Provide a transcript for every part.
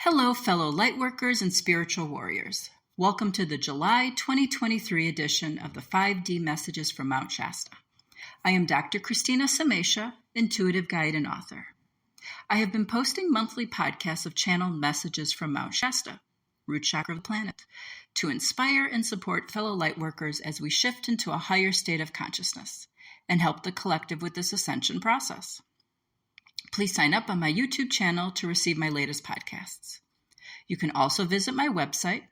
Hello, fellow lightworkers and spiritual warriors. Welcome to the July 2023 edition of the 5D Messages from Mount Shasta. I am Dr. Christina Samesha, intuitive guide and author. I have been posting monthly podcasts of channeled messages from Mount Shasta, root chakra of the planet, to inspire and support fellow lightworkers as we shift into a higher state of consciousness and help the collective with this ascension process. Please sign up on my YouTube channel to receive my latest podcasts. You can also visit my website,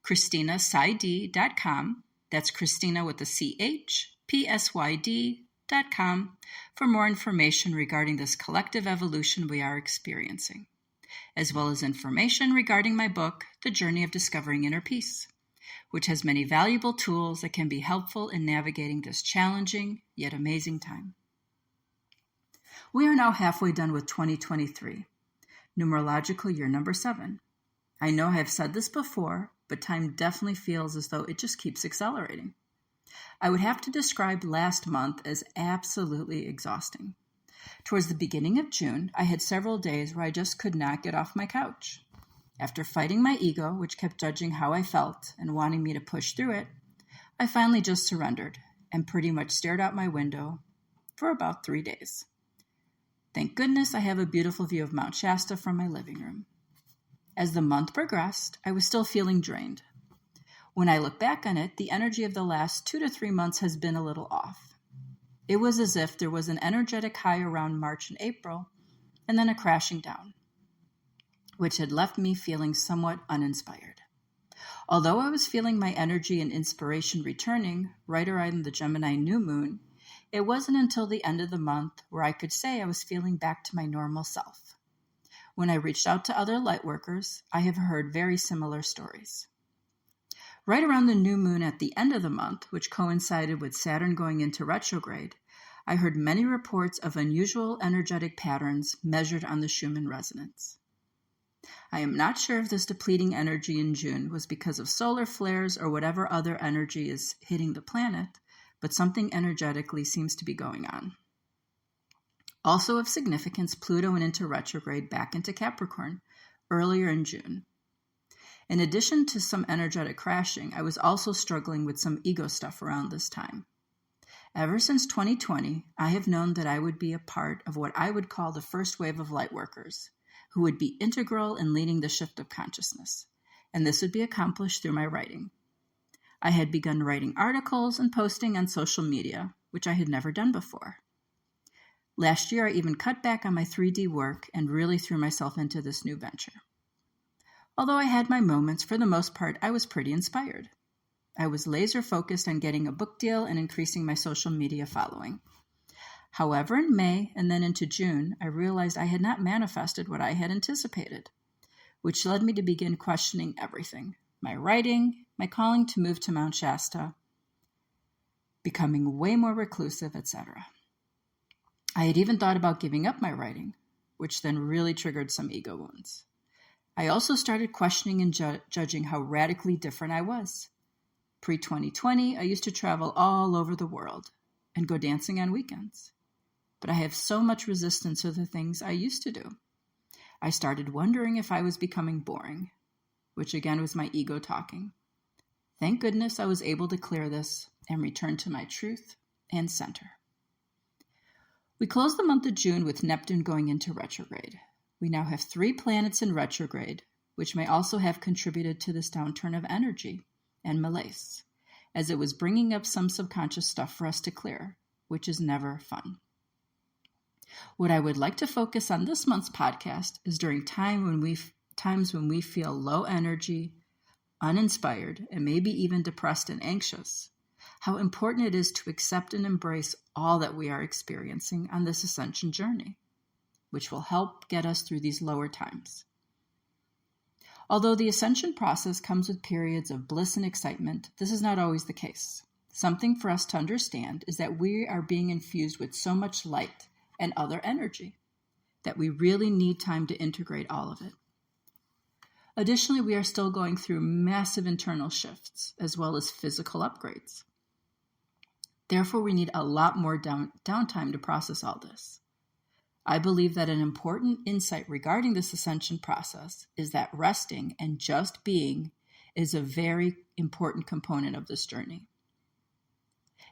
ChristinaPsyd.com. That's Christina with a CH, PSYD.com, for more information regarding this collective evolution we are experiencing, as well as information regarding my book, The Journey of Discovering Inner Peace, which has many valuable tools that can be helpful in navigating this challenging yet amazing time. We are now halfway done with 2023, numerological year number 7. I know I have said this before, but time definitely feels as though it just keeps accelerating. I would have to describe last month as absolutely exhausting. Towards the beginning of June, I had several days where I just could not get off my couch. After fighting my ego, which kept judging how I felt and wanting me to push through it, I finally just surrendered and pretty much stared out my window for about 3 days. Thank goodness I have a beautiful view of Mount Shasta from my living room. As the month progressed, I was still feeling drained. When I look back on it, the energy of the last 2 to 3 months has been a little off. It was as if there was an energetic high around March and April, and then a crashing down, which had left me feeling somewhat uninspired. Although I was feeling my energy and inspiration returning right around the Gemini new moon, it wasn't until the end of the month where I could say I was feeling back to my normal self. When I reached out to other lightworkers, I have heard very similar stories. Right around the new moon at the end of the month, which coincided with Saturn going into retrograde, I heard many reports of unusual energetic patterns measured on the Schumann resonance. I am not sure if this depleting energy in June was because of solar flares or whatever other energy is hitting the planet, but something energetically seems to be going on. Also of significance, Pluto went into retrograde back into Capricorn earlier in June. In addition to some energetic crashing, I was also struggling with some ego stuff around this time. Ever since 2020, I have known that I would be a part of what I would call the first wave of lightworkers, who would be integral in leading the shift of consciousness, and this would be accomplished through my writing. I had begun writing articles and posting on social media, which I had never done before. Last year, I even cut back on my 3D work and really threw myself into this new venture. Although I had my moments, for the most part, I was pretty inspired. I was laser focused on getting a book deal and increasing my social media following. However, in May and then into June, I realized I had not manifested what I had anticipated, which led me to begin questioning everything: my writing, my calling to move to Mount Shasta, becoming way more reclusive, etc. I had even thought about giving up my writing, which then really triggered some ego wounds. I also started questioning and judging how radically different I was. Pre-2020, I used to travel all over the world and go dancing on weekends. But I have so much resistance to the things I used to do. I started wondering if I was becoming boring, which again was my ego talking. Thank goodness I was able to clear this and return to my truth and center. We closed the month of June with Neptune going into retrograde. We now have 3 planets in retrograde, which may also have contributed to this downturn of energy and malaise, as it was bringing up some subconscious stuff for us to clear, which is never fun. What I would like to focus on this month's podcast is during times when we feel low energy, uninspired, and maybe even depressed and anxious, how important it is to accept and embrace all that we are experiencing on this ascension journey, which will help get us through these lower times. Although the ascension process comes with periods of bliss and excitement, this is not always the case. Something for us to understand is that we are being infused with so much light and other energy that we really need time to integrate all of it. Additionally, we are still going through massive internal shifts as well as physical upgrades. Therefore, we need a lot more downtime to process all this. I believe that an important insight regarding this ascension process is that resting and just being is a very important component of this journey.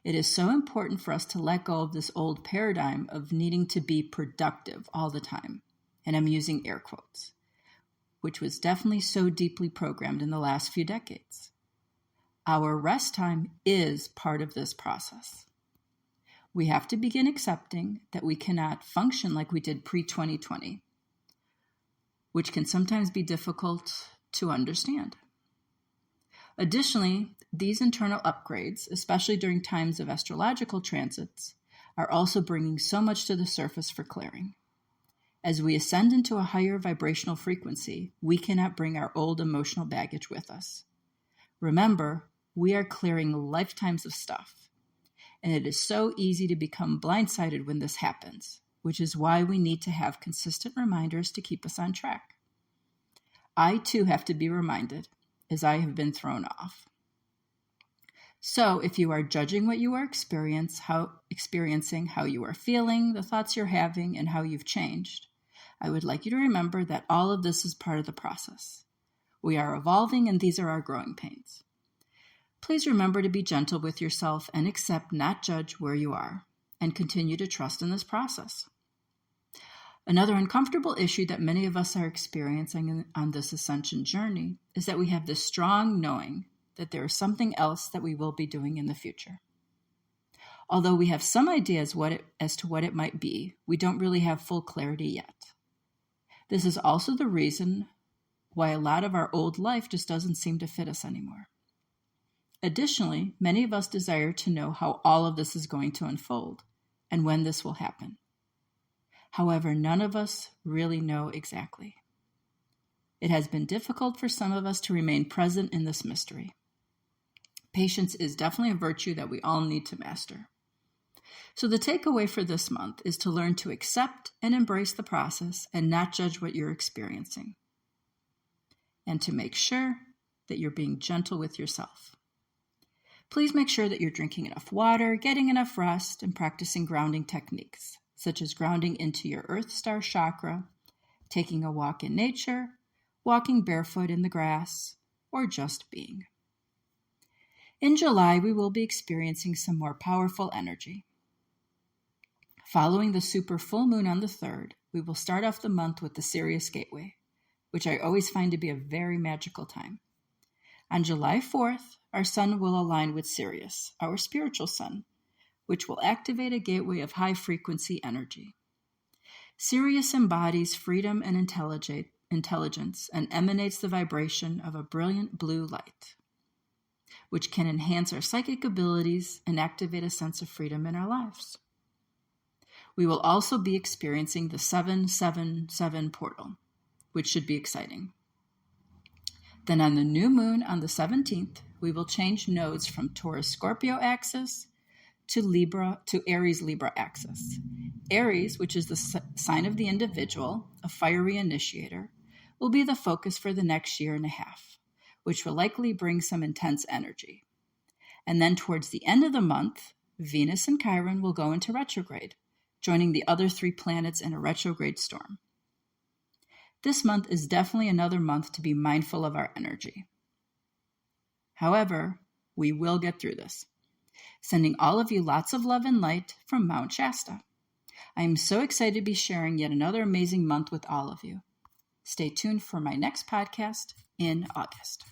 It is so important for us to let go of this old paradigm of needing to be productive all the time, and I'm using air quotes, which was definitely so deeply programmed in the last few decades. Our rest time is part of this process. We have to begin accepting that we cannot function like we did pre-2020, which can sometimes be difficult to understand. Additionally, these internal upgrades, especially during times of astrological transits, are also bringing so much to the surface for clearing. As we ascend into a higher vibrational frequency, we cannot bring our old emotional baggage with us. Remember, we are clearing lifetimes of stuff, and it is so easy to become blindsided when this happens, which is why we need to have consistent reminders to keep us on track. I too have to be reminded, as I have been thrown off. So if you are judging what you are experiencing, how you are feeling, the thoughts you're having, and how you've changed, I would like you to remember that all of this is part of the process. We are evolving, and these are our growing pains. Please remember to be gentle with yourself and accept, not judge, where you are, and continue to trust in this process. Another uncomfortable issue that many of us are experiencing on this ascension journey is that we have this strong knowing that there is something else that we will be doing in the future. Although we have some ideas as to what it might be, we don't really have full clarity yet. This is also the reason why a lot of our old life just doesn't seem to fit us anymore. Additionally, many of us desire to know how all of this is going to unfold and when this will happen. However, none of us really know exactly. It has been difficult for some of us to remain present in this mystery. Patience is definitely a virtue that we all need to master. So the takeaway for this month is to learn to accept and embrace the process and not judge what you're experiencing. And to make sure that you're being gentle with yourself. Please make sure that you're drinking enough water, getting enough rest, and practicing grounding techniques, such as grounding into your Earth Star chakra, taking a walk in nature, walking barefoot in the grass, or just being. In July, we will be experiencing some more powerful energy. Following the super full moon on the 3rd, we will start off the month with the Sirius Gateway, which I always find to be a very magical time. On July 4th, our sun will align with Sirius, our spiritual sun, which will activate a gateway of high-frequency energy. Sirius embodies freedom and intelligence and emanates the vibration of a brilliant blue light, which can enhance our psychic abilities and activate a sense of freedom in our lives. We will also be experiencing the 777 portal, which should be exciting. Then on the new moon on the 17th, we will change nodes from Taurus-Scorpio axis to Aries-Libra axis. Aries, which is the sign of the individual, a fiery initiator, will be the focus for the next year and a half, which will likely bring some intense energy. And then towards the end of the month, Venus and Chiron will go into retrograde, joining the other 3 planets in a retrograde storm. This month is definitely another month to be mindful of our energy. However, we will get through this. Sending all of you lots of love and light from Mount Shasta. I am so excited to be sharing yet another amazing month with all of you. Stay tuned for my next podcast in August.